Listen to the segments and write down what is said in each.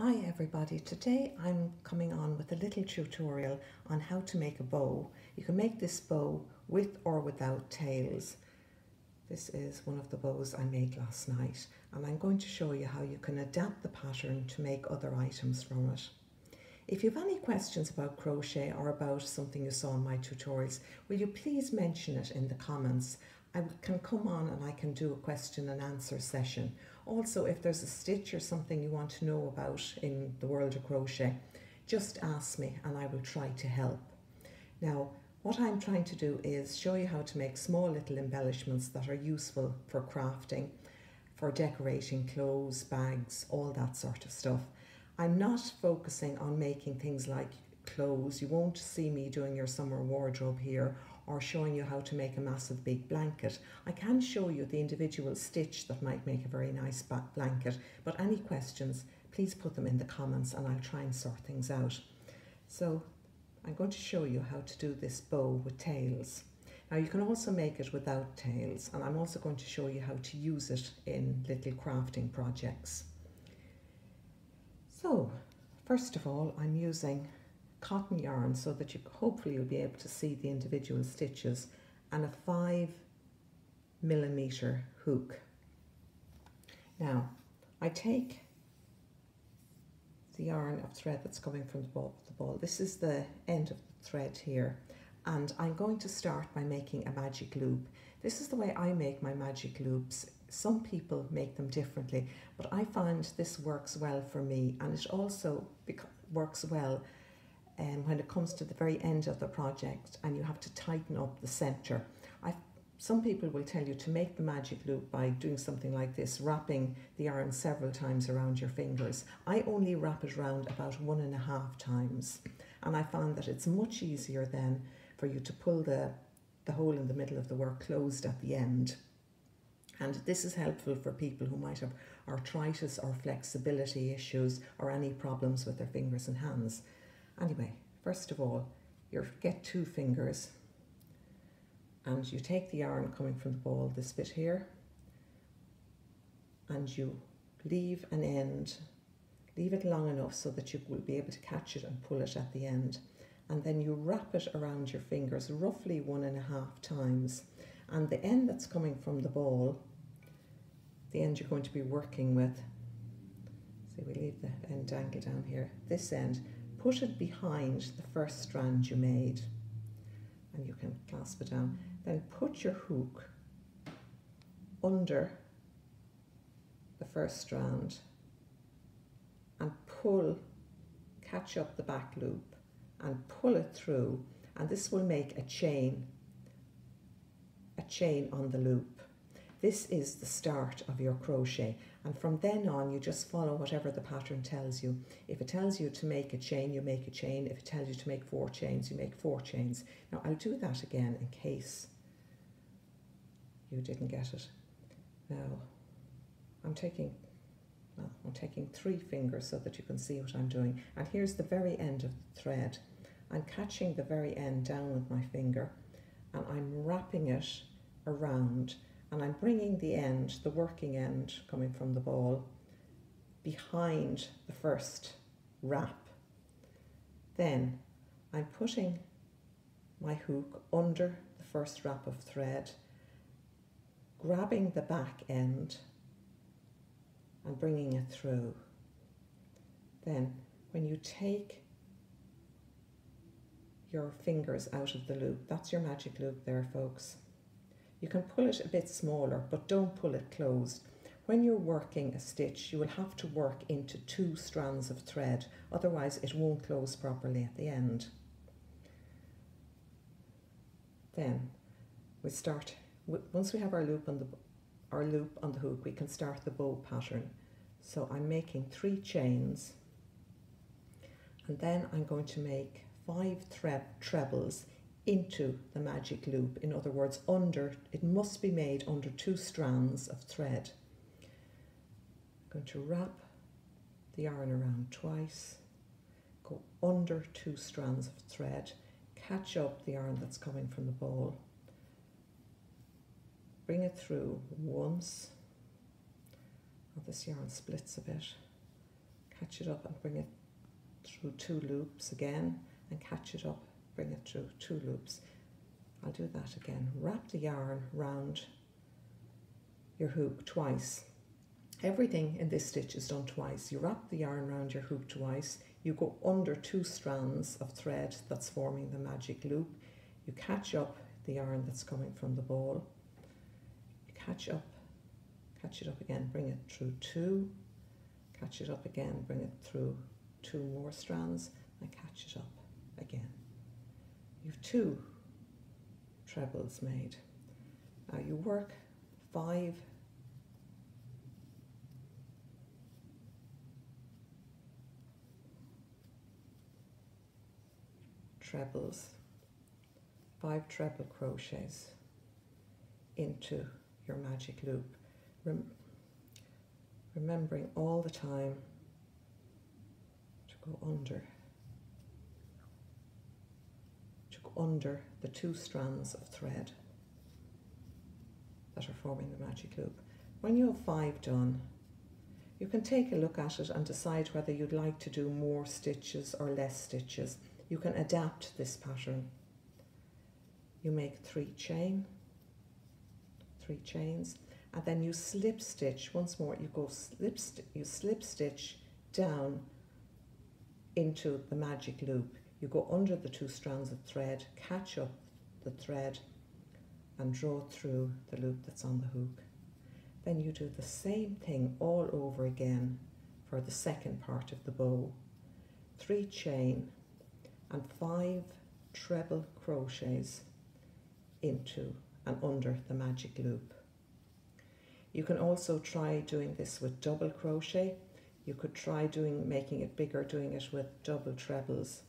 Hi everybody, today I'm coming on with a little tutorial on how to make a bow. You can make this bow with or without tails. This is one of the bows I made last night, and I'm going to show you how you can adapt the pattern to make other items from it. If you have any questions about crochet or about something you saw in my tutorials, will you please mention it in the comments? I can come on and I can do a question and answer session. Also, if there's a stitch or something you want to know about in the world of crochet, just ask me and I will try to help. Now, what I'm trying to do is show you how to make small little embellishments that are useful for crafting, for decorating clothes, bags, all that sort of stuff. I'm not focusing on making things like clothes. You won't see me doing your summer wardrobe here or showing you how to make a massive big blanket. I can show you the individual stitch that might make a very nice blanket, but any questions, please put them in the comments and I'll try and sort things out. So I'm going to show you how to do this bow with tails. Now you can also make it without tails, and I'm also going to show you how to use it in little crafting projects. So first of all, I'm using cotton yarn so that hopefully you'll be able to see the individual stitches, and a 5mm hook. Now I take the yarn of thread that's coming from the ball. This is the end of the thread here, and I'm going to start by making a magic loop. This is the way I make my magic loops. Some people make them differently, but I find this works well for me, and it also works well when it comes to the very end of the project and you have to tighten up the center. Some people will tell you to make the magic loop by doing something like this, wrapping the yarn several times around your fingers. I only wrap it around about 1.5 times, and I found that it's much easier then for you to pull the hole in the middle of the work closed at the end. And this is helpful for people who might have arthritis or flexibility issues or any problems with their fingers and hands. Anyway, first of all, you get 2 fingers and you take the yarn coming from the ball, this bit here, and you leave an end, leave it long enough so that you will be able to catch it and pull it at the end. And then you wrap it around your fingers roughly 1.5 times. And the end that's coming from the ball, the end you're going to be working with, see, we leave the end dangle down here, this end, put it behind the first strand you made, and you can clasp it down. Then put your hook under the first strand and pull, catch up the back loop and pull it through, and this will make a chain on the loop. This is the start of your crochet, and from then on you just follow whatever the pattern tells you. If it tells you to make a chain, you make a chain. If it tells you to make 4 chains, you make 4 chains. Now I'll do that again in case you didn't get it. Now I'm taking 3 fingers so that you can see what I'm doing, and here's the very end of the thread. I'm catching the very end down with my finger and I'm wrapping it around, and I'm bringing the end, the working end coming from the ball, behind the first wrap. Then I'm putting my hook under the first wrap of thread, grabbing the back end and bringing it through. Then when you take your fingers out of the loop, that's your magic loop there, folks. You can pull it a bit smaller, but don't pull it closed. When you're working a stitch, you will have to work into 2 strands of thread, otherwise it won't close properly at the end. Then we start, once we have our loop on the hook, we can start the bow pattern. So I'm making 3 chains, and then I'm going to make 5 trebles into the magic loop. In other words, it must be made under 2 strands of thread. I'm going to wrap the yarn around twice, go under 2 strands of thread, catch up the yarn that's coming from the ball, bring it through once. Oh, this yarn splits a bit. catch it up and bring it through 2 loops again, and catch it up, bring it through 2 loops. I'll do that again. Wrap the yarn round your hook twice. Everything in this stitch is done twice. You wrap the yarn around your hook twice, you go under 2 strands of thread that's forming the magic loop, you catch up the yarn that's coming from the ball, you catch it up again, bring it through 2, catch it up again, bring it through 2 more strands, and catch it up again. You've 2 trebles made. Now you work 5 trebles, 5 treble crochets into your magic loop, remembering all the time to go under the 2 strands of thread that are forming the magic loop. When you have 5 done, you can take a look at it and decide whether you'd like to do more stitches or less stitches. You can adapt this pattern. You make 3 chains, and then you slip stitch once more. You slip stitch down into the magic loop. You go under the 2 strands of thread, catch up the thread, and draw through the loop that's on the hook. Then you do the same thing all over again for the second part of the bow. 3 chain and 5 treble crochets into and under the magic loop. You can also try doing this with double crochet. You could try making it bigger, doing it with double trebles.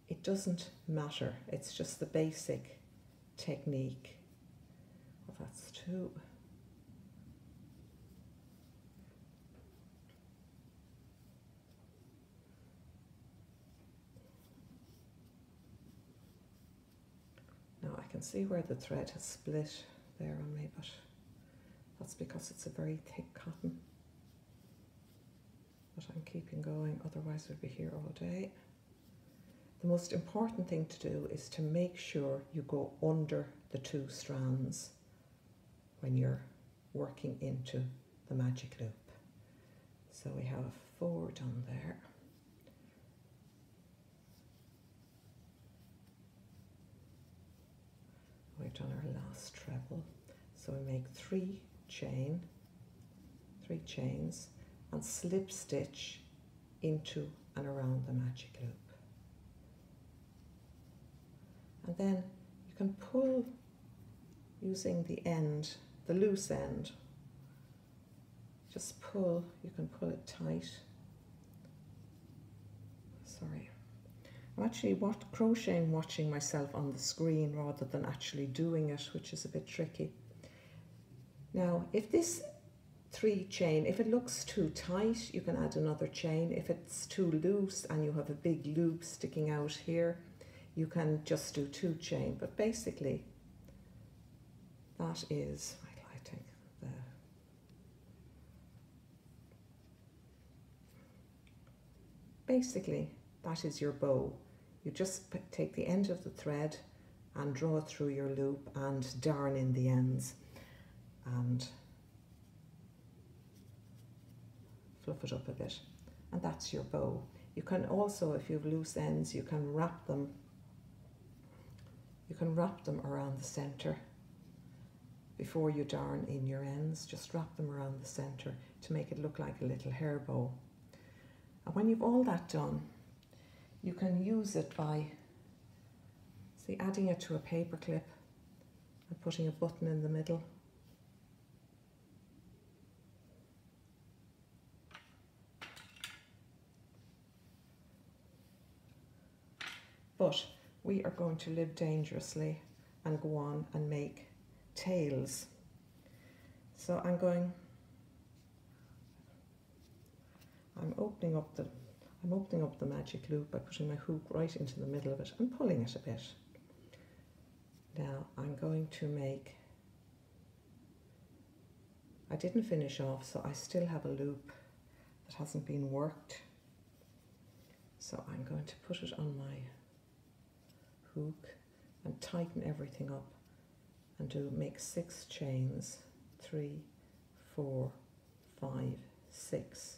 It doesn't matter, it's just the basic technique. Well, that's 2. Now I can see where the thread has split there on me, but that's because it's a very thick cotton. But I'm keeping going, otherwise we'd be here all day. The most important thing to do is to make sure you go under the 2 strands when you're working into the magic loop. So we have 4 done there. We've done our last treble. So we make 3 chains and slip stitch into and around the magic loop. And then you can pull using the end, the loose end. Just pull, you can pull it tight. Sorry. I'm actually crocheting, watching myself on the screen rather than actually doing it, which is a bit tricky. Now, if this 3 chain, if it looks too tight, you can add another chain. If it's too loose and you have a big loop sticking out here, you can just do 2 chain. But basically, that is, I think, basically, that is your bow. You just take the end of the thread and draw through your loop and darn in the ends and fluff it up a bit, and that's your bow. You can also, if you have loose ends, you can wrap them around the center before you darn in your ends. Just wrap them around the center to make it look like a little hair bow. And when you've all that done, you can use it by, see, adding it to a paper clip and putting a button in the middle. But we are going to live dangerously and go on and make tails. So I'm opening up the magic loop by putting my hook right into the middle of it and pulling it a bit. Now I'm going to make, I didn't finish off, so I still have a loop that hasn't been worked. So I'm going to put it on my hook and tighten everything up and make 6 chains, 3, 4, 5, 6.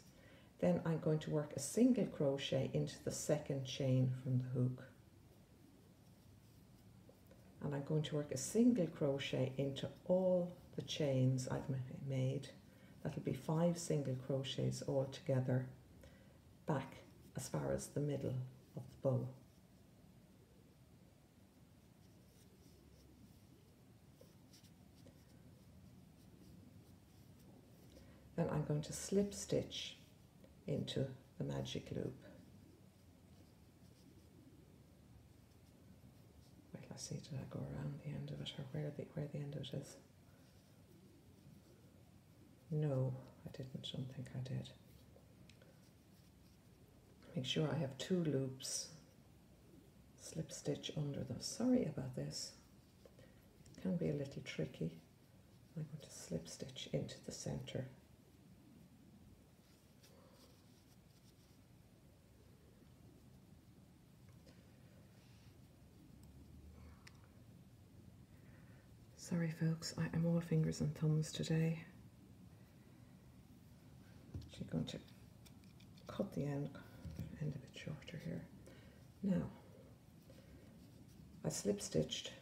Then I'm going to work a single crochet into the second chain from the hook. And I'm going to work a single crochet into all the chains I've made. That'll be 5 single crochets all together, back as far as the middle of the bow. Then I'm going to slip stitch into the magic loop. Wait, let's see, did I go around the end of it, or where the end of it is? No, I don't think I did. Make sure I have 2 loops. Slip stitch under them. Sorry about this. It can be a little tricky. I'm going to slip stitch into the center. Sorry folks, I'm all fingers and thumbs today. Actually going to cut the end a bit shorter here. Now, I slip stitched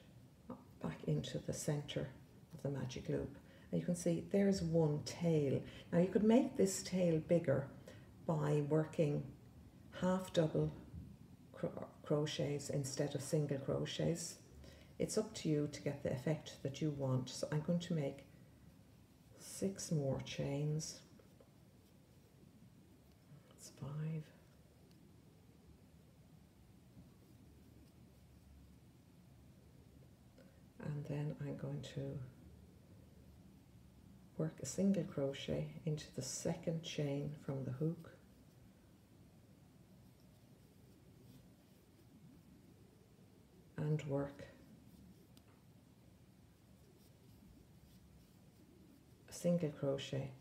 back into the center of the magic loop. And you can see there's one tail. Now you could make this tail bigger by working half double crochets instead of single crochets. It's up to you to get the effect that you want. So I'm going to make 6 more chains. That's 5. And then I'm going to work a single crochet into the second chain from the hook. And work a single crochet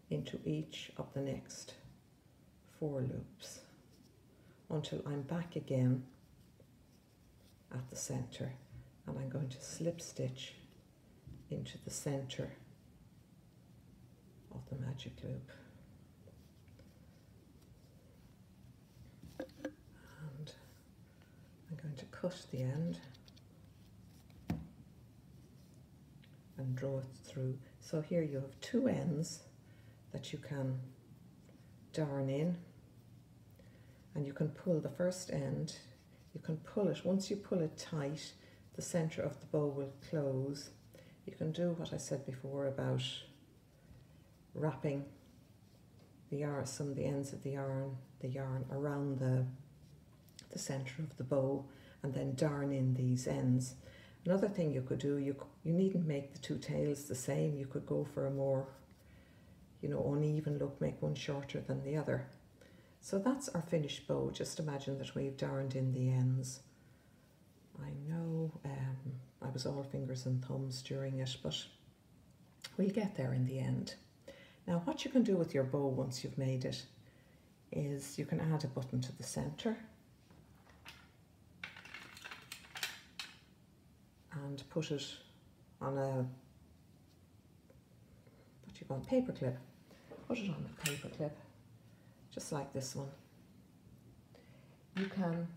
into each of the next 4 loops until I'm back again at the center, and I'm going to slip stitch into the center of the magic loop. And I'm going to cut the end and draw it through. So here you have 2 ends that you can darn in, and you can pull the first end. You can pull it, once you pull it tight, the center of the bow will close. You can do what I said before about wrapping the yarn, some of the ends of the yarn around the center of the bow, and then darn in these ends. Another thing you could do, you needn't make the 2 tails the same. You could go for a more, uneven look, make one shorter than the other. So that's our finished bow. Just imagine that we've darned in the ends. I know I was all fingers and thumbs during it, but we'll get there in the end. Now what you can do with your bow once you've made it is you can add a button to the center and put it on a paper clip. Put it on a paper clip, just like this one. You can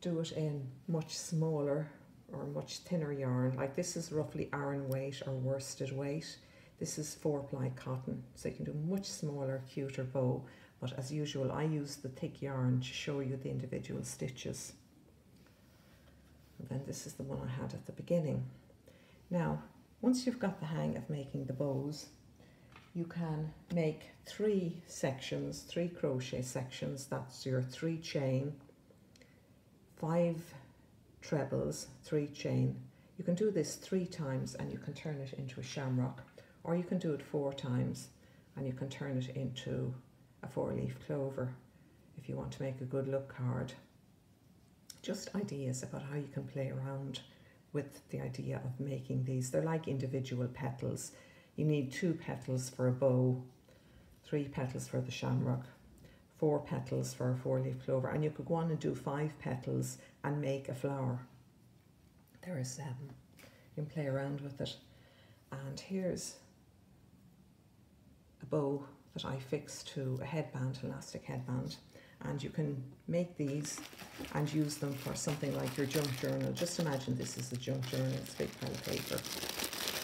do it in much smaller or much thinner yarn. Like this is roughly iron weight or worsted weight. This is 4-ply cotton, so you can do a much smaller, cuter bow. But as usual, I use the thick yarn to show you the individual stitches. And then this is the one I had at the beginning. Now, once you've got the hang of making the bows, you can make 3 sections, 3 crochet sections. That's your 3 chain, 5 trebles, 3 chain. You can do this 3 times and you can turn it into a shamrock, or you can do it 4 times and you can turn it into a 4-leaf clover if you want to make a good look card. Just ideas about how you can play around with the idea of making these. They're like individual petals. You need 2 petals for a bow, 3 petals for the shamrock, 4 petals for a 4-leaf clover, and you could go on and do 5 petals and make a flower. There are 7. You can play around with it. And here's a bow that I fixed to a headband, elastic headband, and you can make these and use them for something like your junk journal. Just imagine this is a junk journal, it's a big pile of paper,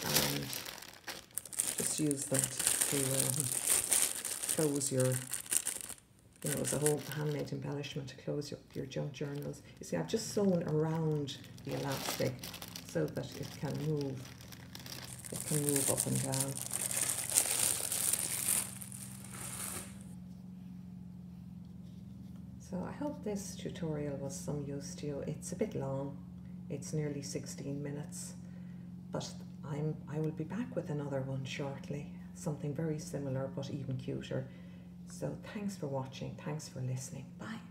and just use them to close your, you know, as a whole handmade embellishment to close your junk journals. You see, I've just sewn around the elastic so that it can move up and down. So I hope this tutorial was some use to you. It's a bit long, it's nearly 16 minutes, but I will be back with another one shortly, something very similar but even cuter. So thanks for watching, thanks for listening, bye.